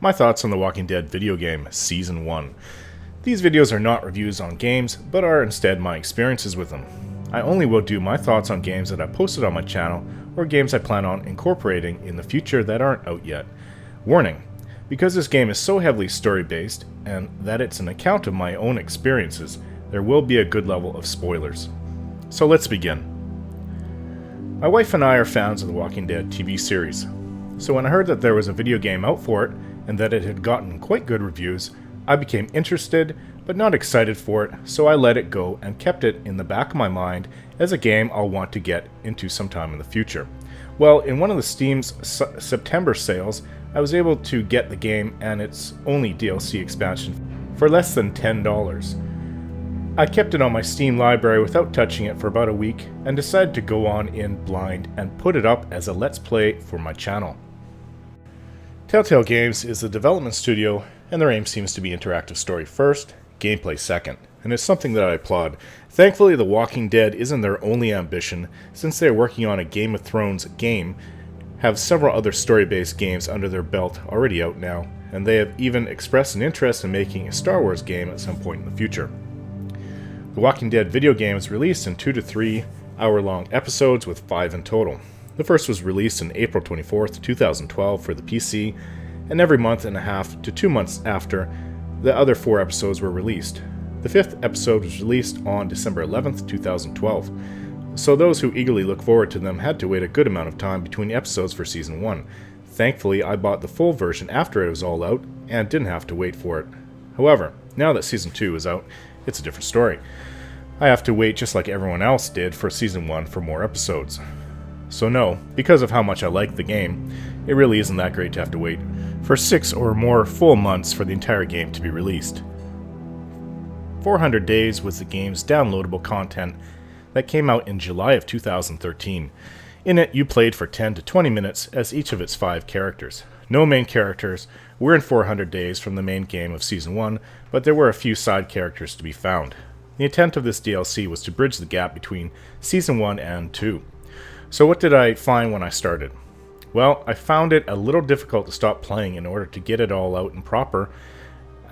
my thoughts on The Walking Dead video game, Season 1. These videos are not reviews on games, but are instead my experiences with them. I only will do my thoughts on games that I posted on my channel, or games I plan on incorporating in the future that aren't out yet. Warning: because this game is so heavily story-based, and that it's an account of my own experiences, there will be a good level of spoilers. So let's begin. My wife and I are fans of The Walking Dead TV series, so when I heard that there was a video game out for it, and that it had gotten quite good reviews, I became interested, but not excited for it, so I let it go and kept it in the back of my mind as a game I'll want to get into sometime in the future. Well, in one of the Steam's September sales, I was able to get the game and its only DLC expansion for less than $10. I kept it on my Steam library without touching it for about a week, and decided to go on in blind and put it up as a Let's Play for my channel. Telltale Games is the development studio, and their aim seems to be interactive story first, gameplay second, and it's something that I applaud. Thankfully, The Walking Dead isn't their only ambition, since they are working on a Game of Thrones game, have several other story-based games under their belt already out now, and they have even expressed an interest in making a Star Wars game at some point in the future. The Walking Dead video game is released in 2 to 3 hour-long episodes with 5 in total. The first was released on April 24th, 2012 for the PC, and every month and a half to 2 months after, the other 4 episodes were released. The 5th episode was released on December 11th, 2012, so those who eagerly look forward to them had to wait a good amount of time between episodes for Season 1. Thankfully, I bought the full version after it was all out, and didn't have to wait for it. However, now that Season 2 is out, it's a different story. I have to wait just like everyone else did for Season 1 for more episodes. So no, because of how much I like the game, it really isn't that great to have to wait for 6 or more full months for the entire game to be released. 400 Days was the game's downloadable content that came out in July of 2013. In it, you played for 10 to 20 minutes as each of its 5 characters. No main characters were in 400 Days from the main game of Season 1, but there were a few side characters to be found. The intent of this DLC was to bridge the gap between Season 1 and 2. So what did I find when I started? Well, I found it a little difficult to stop playing in order to get it all out in proper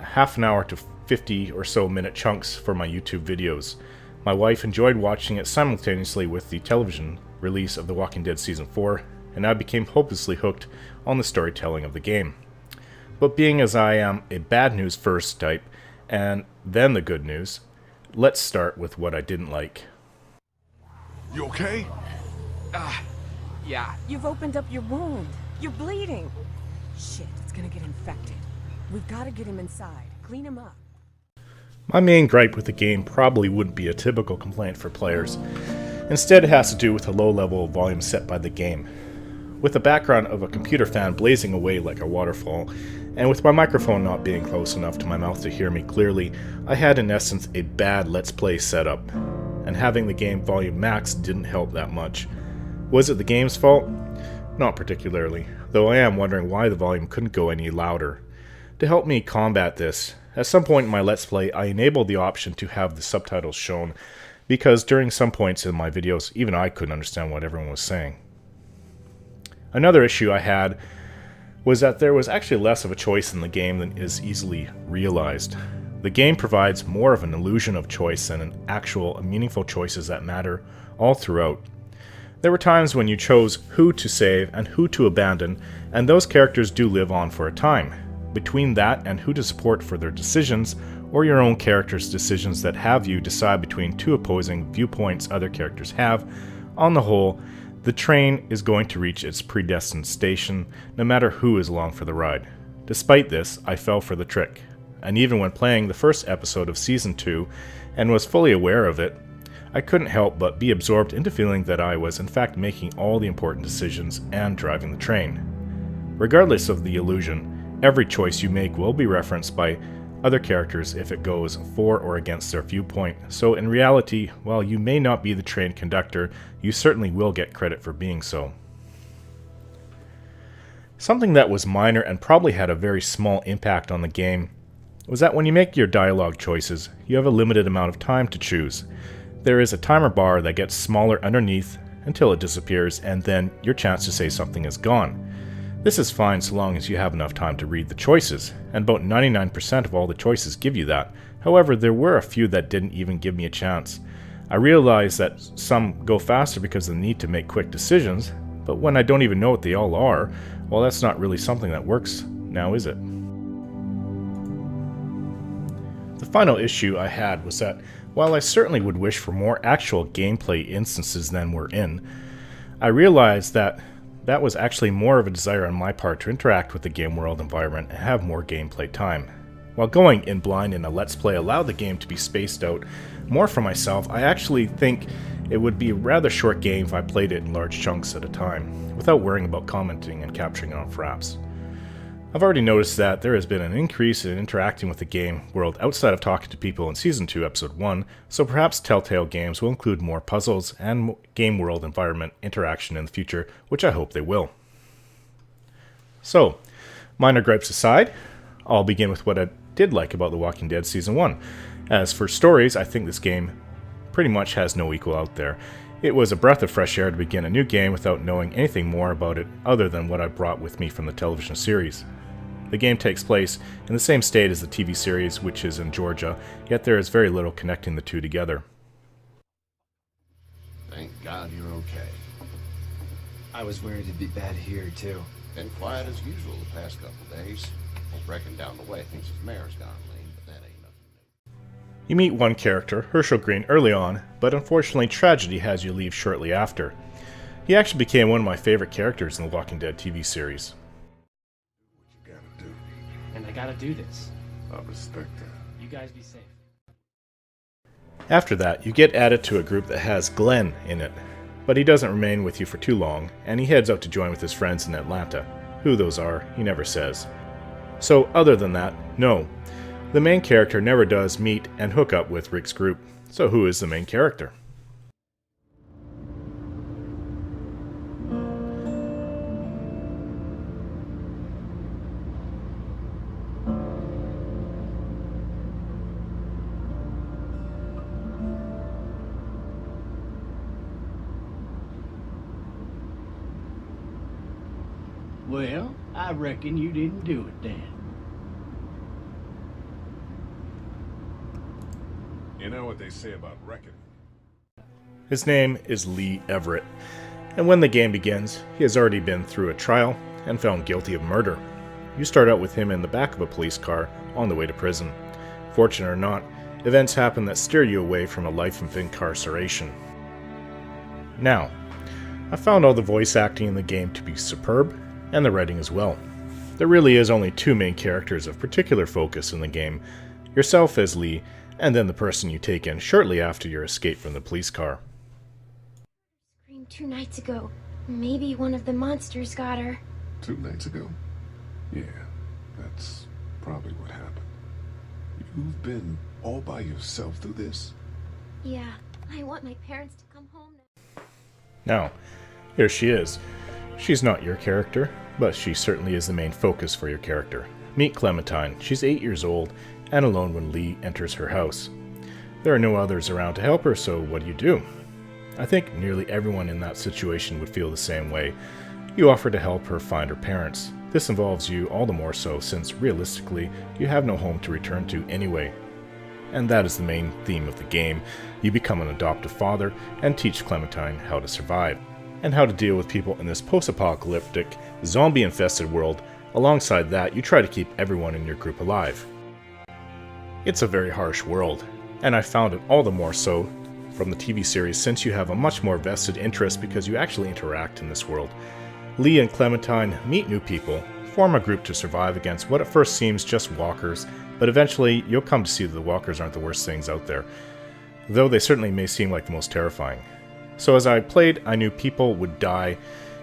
half an hour to 50 or so minute chunks for my YouTube videos. My wife enjoyed watching it simultaneously with the television release of The Walking Dead Season 4, and I became hopelessly hooked on the storytelling of the game. But being as I am a bad news first type, and then the good news, let's start with what I didn't like. You okay? Yeah. You've opened up your wound. You're bleeding. Shit, it's gonna get infected. We've gotta get him inside. Clean him up. My main gripe with the game probably wouldn't be a typical complaint for players. Instead, it has to do with the low level of volume set by the game. With the background of a computer fan blazing away like a waterfall, and with my microphone not being close enough to my mouth to hear me clearly, I had in essence a bad Let's Play setup, and having the game volume max didn't help that much. Was it the game's fault? Not particularly, though I am wondering why the volume couldn't go any louder. To help me combat this, at some point in my Let's Play I enabled the option to have the subtitles shown, because during some points in my videos even I couldn't understand what everyone was saying. Another issue I had was that there was actually less of a choice in the game than is easily realized. The game provides more of an illusion of choice than an actual meaningful choices that matter all throughout. There were times when you chose who to save and who to abandon, and those characters do live on for a time. Between that and who to support for their decisions, or your own character's decisions that have you decide between 2 opposing viewpoints other characters have, on the whole, the train is going to reach its predestined station, no matter who is along for the ride. Despite this, I fell for the trick, and even when playing the first episode of Season 2, and was fully aware of it, I couldn't help but be absorbed into feeling that I was in fact making all the important decisions and driving the train. Regardless of the illusion, every choice you make will be referenced by other characters if it goes for or against their viewpoint, so in reality, while you may not be the train conductor, you certainly will get credit for being so. Something that was minor and probably had a very small impact on the game was that when you make your dialogue choices, you have a limited amount of time to choose. There is a timer bar that gets smaller underneath until it disappears, and then your chance to say something is gone. This is fine so long as you have enough time to read the choices, and about 99% of all the choices give you that. However, there were a few that didn't even give me a chance. I realize that some go faster because of the need to make quick decisions, but when I don't even know what they all are, well, that's not really something that works now, is it? The final issue I had was that while I certainly would wish for more actual gameplay instances than we're in, I realized that that was actually more of a desire on my part to interact with the game world environment and have more gameplay time. While going in blind in a Let's Play allowed the game to be spaced out more for myself, I actually think it would be a rather short game if I played it in large chunks at a time, without worrying about commenting and capturing it on fraps. I've already noticed that there has been an increase in interacting with the game world outside of talking to people in Season 2, Episode 1, so perhaps Telltale Games will include more puzzles and game world environment interaction in the future, which I hope they will. So, minor gripes aside, I'll begin with what I did like about The Walking Dead Season 1. As for stories, I think this game pretty much has no equal out there. It was a breath of fresh air to begin a new game without knowing anything more about it other than what I brought with me from the television series. The game takes place in the same state as the TV series, which is in Georgia, yet there is very little connecting the two together. Thank God you're okay. I was worried it'd be bad here, too. Been quiet as usual the past couple days. Reckon down the way thinks his mare's gone lame, but that ain't nothing new. You meet one character, Herschel Green, early on, but unfortunately tragedy has you leave shortly after. He actually became one of my favorite characters in the Walking Dead TV series. And I gotta do this. I respect that. You guys be safe. After that, you get added to a group that has Glenn in it, but he doesn't remain with you for too long, and he heads out to join with his friends in Atlanta. Who those are, he never says. So other than that, no. The main character never does meet and hook up with Rick's group. So who is the main character? Well, I reckon you didn't do it then. You know what they say about reckoning? His name is Lee Everett, and when the game begins, he has already been through a trial and found guilty of murder. You start out with him in the back of a police car on the way to prison. Fortunate or not, events happen that steer you away from a life of incarceration. Now, I found all the voice acting in the game to be superb, and the writing as well. There really is only two main characters of particular focus in the game, yourself as Lee, and then the person you take in shortly after your escape from the police car. Screamed 2 nights ago. Maybe one of the monsters got her. 2 nights ago? Yeah, that's probably what happened. You've been all by yourself through this? Yeah, I want my parents to come home now. Now, here she is. She's not your character, but she certainly is the main focus for your character. Meet Clementine. She's 8 years old and alone when Lee enters her house. There are no others around to help her, so what do? I think nearly everyone in that situation would feel the same way. You offer to help her find her parents. This involves you all the more so since, realistically, you have no home to return to anyway. And that is the main theme of the game. You become an adoptive father and teach Clementine how to survive, and how to deal with people in this post-apocalyptic, zombie-infested world. Alongside that, you try to keep everyone in your group alive. It's a very harsh world, and I found it all the more so from the TV series since you have a much more vested interest because you actually interact in this world. Lee and Clementine meet new people, form a group to survive against what at first seems just walkers, but eventually you'll come to see that the walkers aren't the worst things out there, though they certainly may seem like the most terrifying. So as I played, I knew people would die.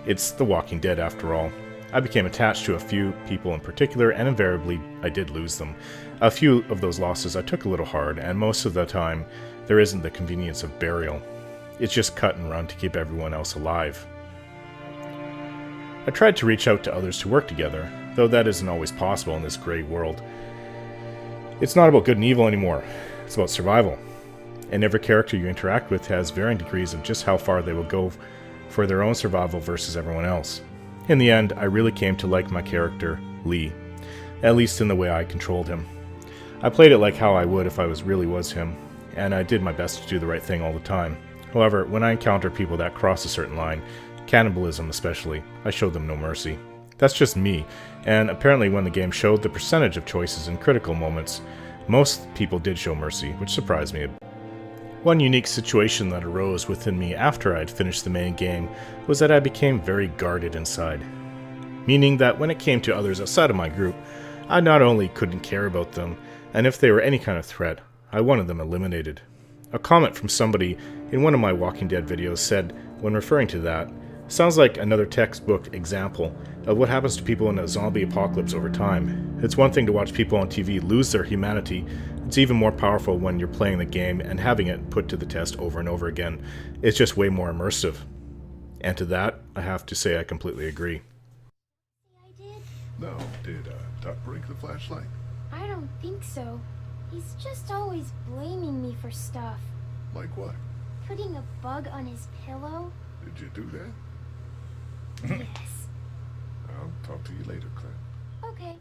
It's The Walking Dead after all. I became attached to a few people in particular, and invariably I did lose them. A few of those losses I took a little hard, and most of the time there isn't the convenience of burial. It's just cut and run to keep everyone else alive. I tried to reach out to others to work together, though that isn't always possible in this grey world. It's not about good and evil anymore, it's about survival. And every character you interact with has varying degrees of just how far they will go for their own survival versus everyone else. In the end, I really came to like my character, Lee, at least in the way I controlled him. I played it like how I would if I really was him, and I did my best to do the right thing all the time. However, when I encounter people that cross a certain line, cannibalism especially, I showed them no mercy. That's just me, and apparently when the game showed the percentage of choices in critical moments, most people did show mercy, which surprised me. One unique situation that arose within me after I had finished the main game was that I became very guarded inside. Meaning that when it came to others outside of my group, I not only couldn't care about them, and if they were any kind of threat, I wanted them eliminated. A comment from somebody in one of my Walking Dead videos said, when referring to that, sounds like another textbook example of what happens to people in a zombie apocalypse over time. It's one thing to watch people on TV lose their humanity. It's even more powerful when you're playing the game and having it put to the test over and over again. It's just way more immersive. And to that, I have to say I completely agree. I did? No, did Duck break the flashlight? I don't think so. He's just always blaming me for stuff. Like what? Putting a bug on his pillow? Did you do that? Yes. I'll talk to you later, Clem. Okay.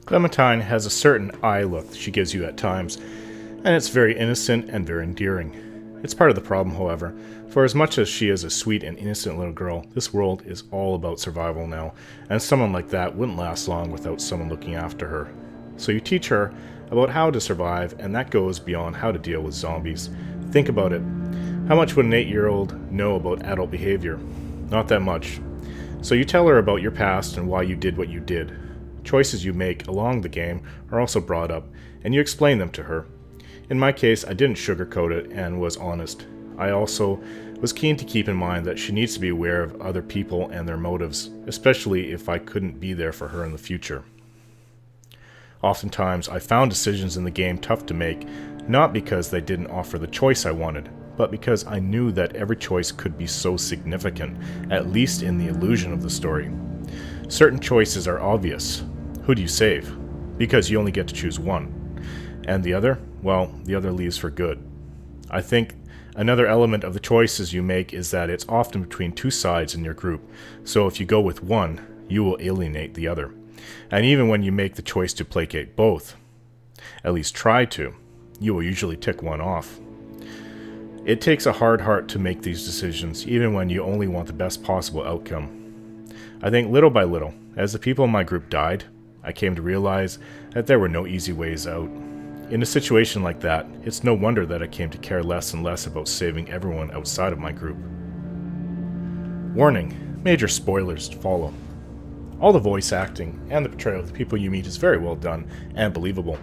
Clementine has a certain eye look she gives you at times, and it's very innocent and very endearing. It's part of the problem, however, for as much as she is a sweet and innocent little girl, this world is all about survival now, and someone like that wouldn't last long without someone looking after her. So you teach her about how to survive, and that goes beyond how to deal with zombies. Think about it. How much would an 8-year-old know about adult behavior? Not that much. So you tell her about your past and why you did what you did. Choices you make along the game are also brought up, and you explain them to her. In my case, I didn't sugarcoat it and was honest. I also was keen to keep in mind that she needs to be aware of other people and their motives, especially if I couldn't be there for her in the future. Oftentimes, I found decisions in the game tough to make, not because they didn't offer the choice I wanted, but because I knew that every choice could be so significant, at least in the illusion of the story. Certain choices are obvious. Who do you save? Because you only get to choose one. And the other? Well, the other leaves for good. I think another element of the choices you make is that it's often between two sides in your group, so if you go with one, you will alienate the other. And even when you make the choice to placate both, at least try to, you will usually tick one off. It takes a hard heart to make these decisions, even when you only want the best possible outcome. I think little by little, as the people in my group died, I came to realize that there were no easy ways out. In a situation like that, it's no wonder that I came to care less and less about saving everyone outside of my group. Warning, major spoilers to follow. All the voice acting and the portrayal of the people you meet is very well done and believable.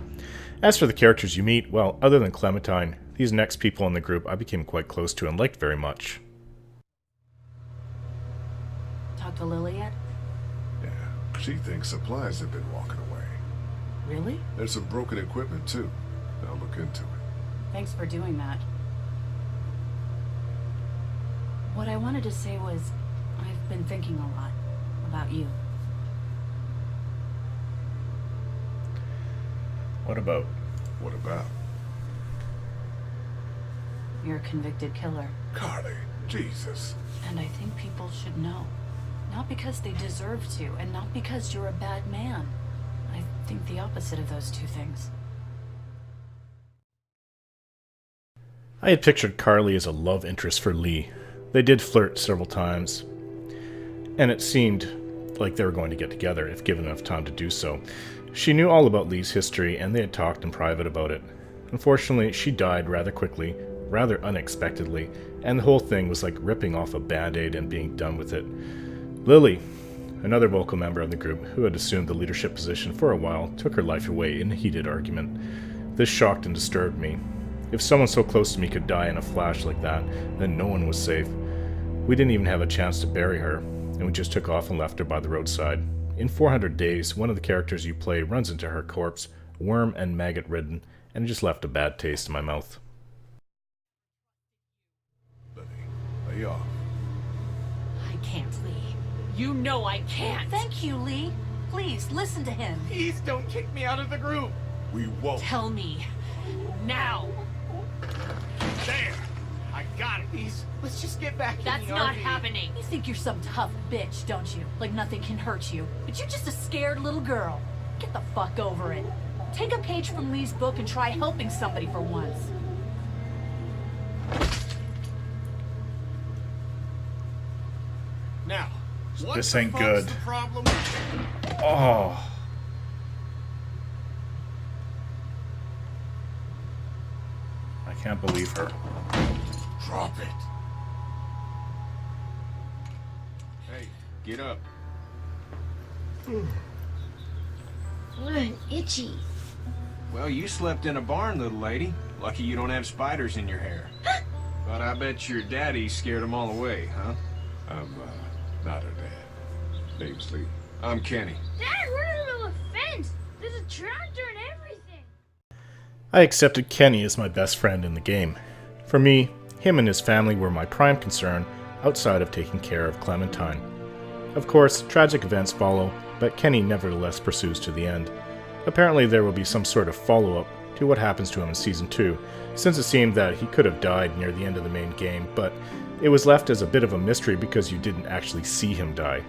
As for the characters you meet, well, other than Clementine, these next people in the group I became quite close to and liked very much. Talk to Lily yet? Yeah, she thinks supplies have been walking away. Really? There's some broken equipment, too. I'll look into it. Thanks for doing that. What I wanted to say was, I've been thinking a lot about you. What about? What about? You're a convicted killer, Carly, Jesus. and I think people should know. Not because they deserve to, and not because you're a bad man. I think the opposite of those two things. I had pictured Carly as a love interest for Lee. They did flirt several times, and it seemed like they were going to get together if given enough time to do so. She knew all about Lee's history, and they had talked in private about it. Unfortunately, she died rather quickly, rather unexpectedly, and the whole thing was like ripping off a band-aid and being done with it. Lily, another vocal member of the group who had assumed the leadership position for a while, took her life away in a heated argument. This shocked and disturbed me. If someone so close to me could die in a flash like that, then no one was safe. We didn't even have a chance to bury her, and we just took off and left her by the roadside. In 400 Days, one of the characters you play runs into her corpse, worm and maggot-ridden, and it just left a bad taste in my mouth. Lily, lay off. I can't, Lee. You know I can't. Thank you, Lee. Please, listen to him. Please don't kick me out of the group. We won't. Tell me. Now. There. I got it. Please, let's just get back in That's the not RV. happening. You think you're some tough bitch, don't you? Like nothing can hurt you. But you're just a scared little girl. Get the fuck over it. Take a page from Lee's book and try helping somebody for once. Now, what This the ain't fuck's good. the problem? Oh. I can't believe her. Drop it. Hey, get up. Ugh, itchy. Well, you slept in a barn, little lady. Lucky you don't have spiders in your hair. But I bet your daddy scared them all away, huh? I'm, not her dad. Name's Lee. I'm Kenny. Dad, we're in the middle of a fence. There's a tractor and everything. I accepted Kenny as my best friend in the game. For me, him and his family were my prime concern outside of taking care of Clementine. Of course, tragic events follow, but Kenny nevertheless pursues to the end. Apparently there will be some sort of follow-up to what happens to him in Season 2, since it seemed that he could have died near the end of the main game, but it was left as a bit of a mystery because you didn't actually see him die.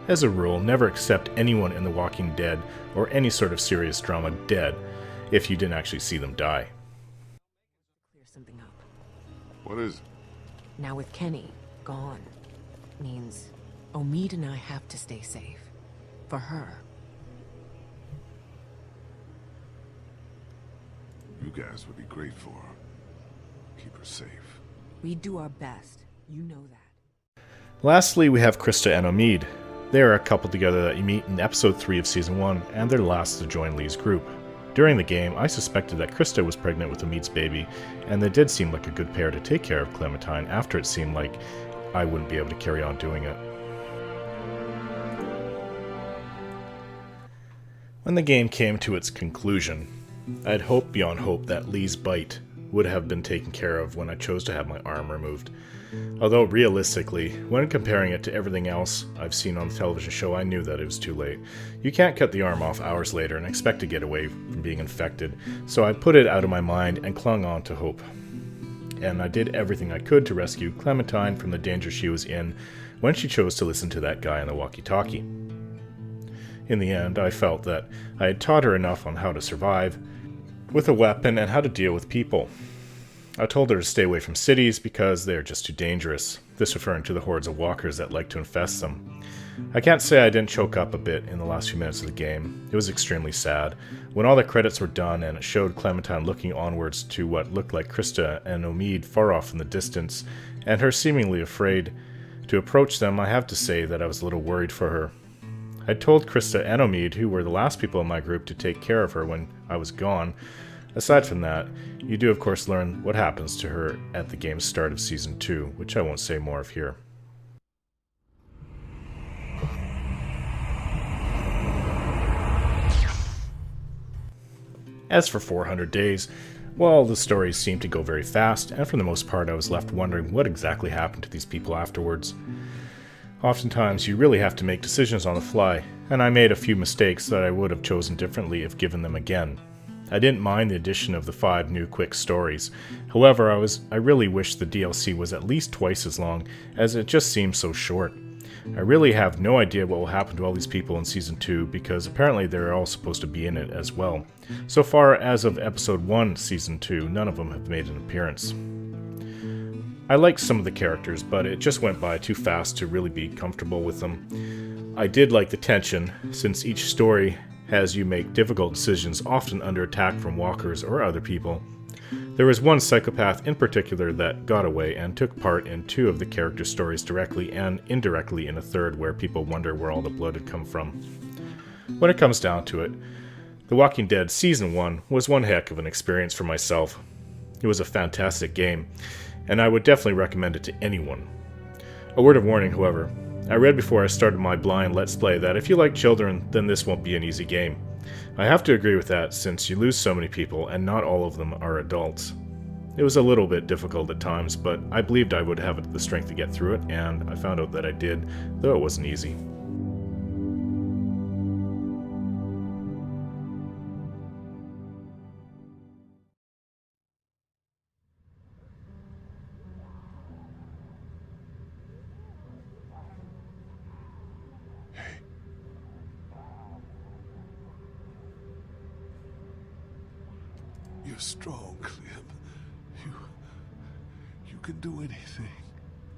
As a rule, never accept anyone in The Walking Dead or any sort of serious drama dead if you didn't actually see them die. Clear something up. What is it? Now with Kenny gone, means Omid and I have to stay safe. For her. You guys would be great for her. Keep her safe. We do our best. You know that. Lastly, we have Krista and Omid. They are a couple together that you meet in episode 3 of season 1, and they're last to join Lee's group. During the game, I suspected that Krista was pregnant with Omid's baby, and they did seem like a good pair to take care of Clementine after it seemed like I wouldn't be able to carry on doing it. When the game came to its conclusion, I had hoped beyond hope that Lee's bite would have been taken care of when I chose to have my arm removed. Although realistically, when comparing it to everything else I've seen on the television show, I knew that it was too late. You can't cut the arm off hours later and expect to get away from being infected, so I put it out of my mind and clung on to hope. And I did everything I could to rescue Clementine from the danger she was in when she chose to listen to that guy on the walkie-talkie. In the end, I felt that I had taught her enough on how to survive with a weapon and how to deal with people. I told her to stay away from cities because they are just too dangerous, this referring to the hordes of walkers that like to infest them. I can't say I didn't choke up a bit in the last few minutes of the game. It was extremely sad. When all the credits were done and it showed Clementine looking onwards to what looked like Krista and Omid far off in the distance, and her seemingly afraid to approach them, I have to say that I was a little worried for her. I told Krista and Omid, who were the last people in my group, to take care of her when I was gone. Aside from that, you do of course learn what happens to her at the game's start of Season 2, which I won't say more of here. As for 400 Days, well, the stories seemed to go very fast, and for the most part I was left wondering what exactly happened to these people afterwards. Oftentimes, you really have to make decisions on the fly, and I made a few mistakes that I would have chosen differently if given them again. I didn't mind the addition of the 5 new quick stories. However, I really wish the DLC was at least twice as long, as it just seems so short. I really have no idea what will happen to all these people in Season 2, because apparently they're all supposed to be in it as well. So far, as of Episode 1, Season 2, none of them have made an appearance. I like some of the characters, but it just went by too fast to really be comfortable with them. I did like the tension, since each story has you make difficult decisions, often under attack from walkers or other people. There was one psychopath in particular that got away and took part in 2 of the character stories directly and indirectly in a third where people wonder where all the blood had come from. When it comes down to it, The Walking Dead Season 1 was one heck of an experience for myself. It was a fantastic game, and I would definitely recommend it to anyone. A word of warning, however. I read before I started my blind Let's Play that if you like children, then this won't be an easy game. I have to agree with that, since you lose so many people, and not all of them are adults. It was a little bit difficult at times, but I believed I would have the strength to get through it, and I found out that I did, though it wasn't easy. You're strong, Clem. You can do anything.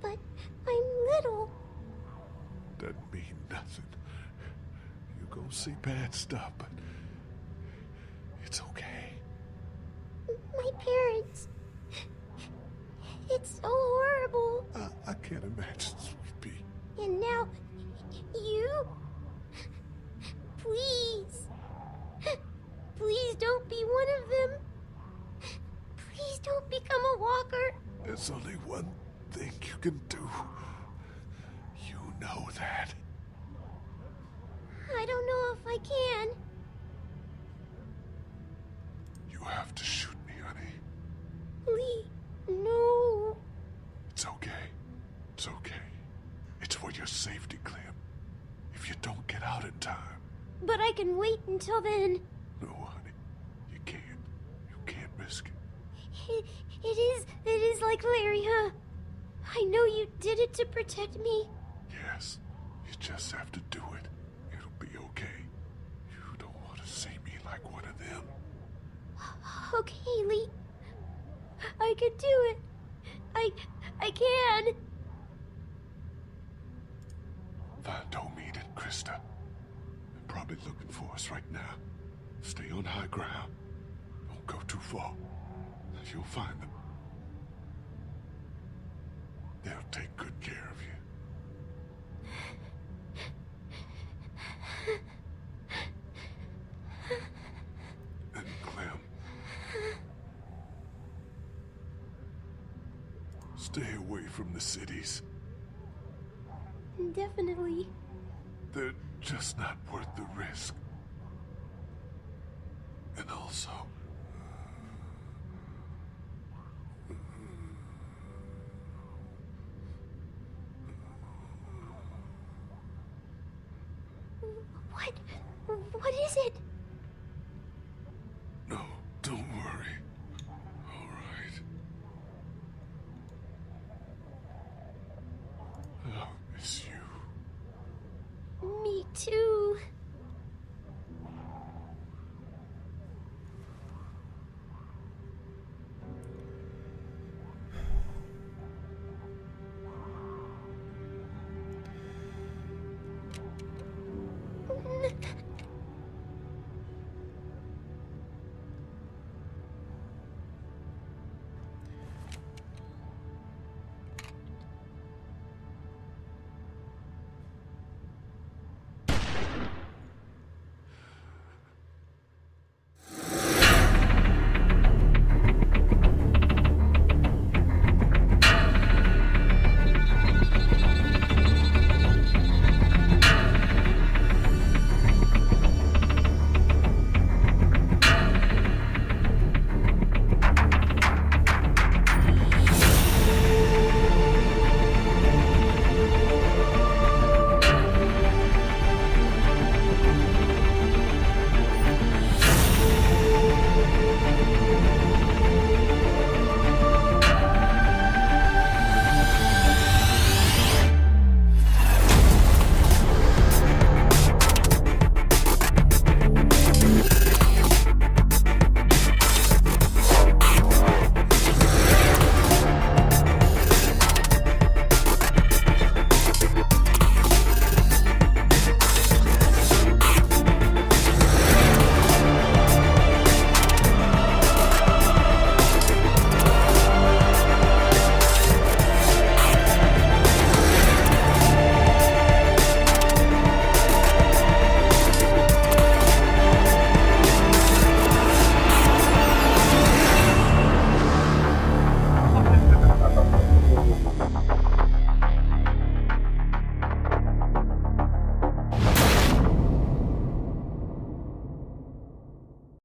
But I'm little. Doesn't mean nothing. You're gonna see bad stuff, but it's okay. My parents. It's so horrible. I can't imagine, Sweet Pea. And now, you? Please. Please don't be one of them. Please don't become a walker. There's only one thing you can do. You know that. I don't know if I can. You have to shoot me, honey. Lee, no. It's okay. It's okay. It's for your safety, Clem. If you don't get out in time. But I can wait until then. No, honey. You can't. You can't risk it. It is like Larry, huh? I know you did it to protect me. Yes. You just have to do it. It'll be okay. You don't want to see me like one of them. Okay, Lee. I can do it. I can. Find Omid and Krista. They're probably looking for us right now. Stay on high ground. Don't go too far. You'll find them. They'll take good care of you. And Clem. Stay away from the cities. Definitely. They're just not worth the risk. And also, What is it?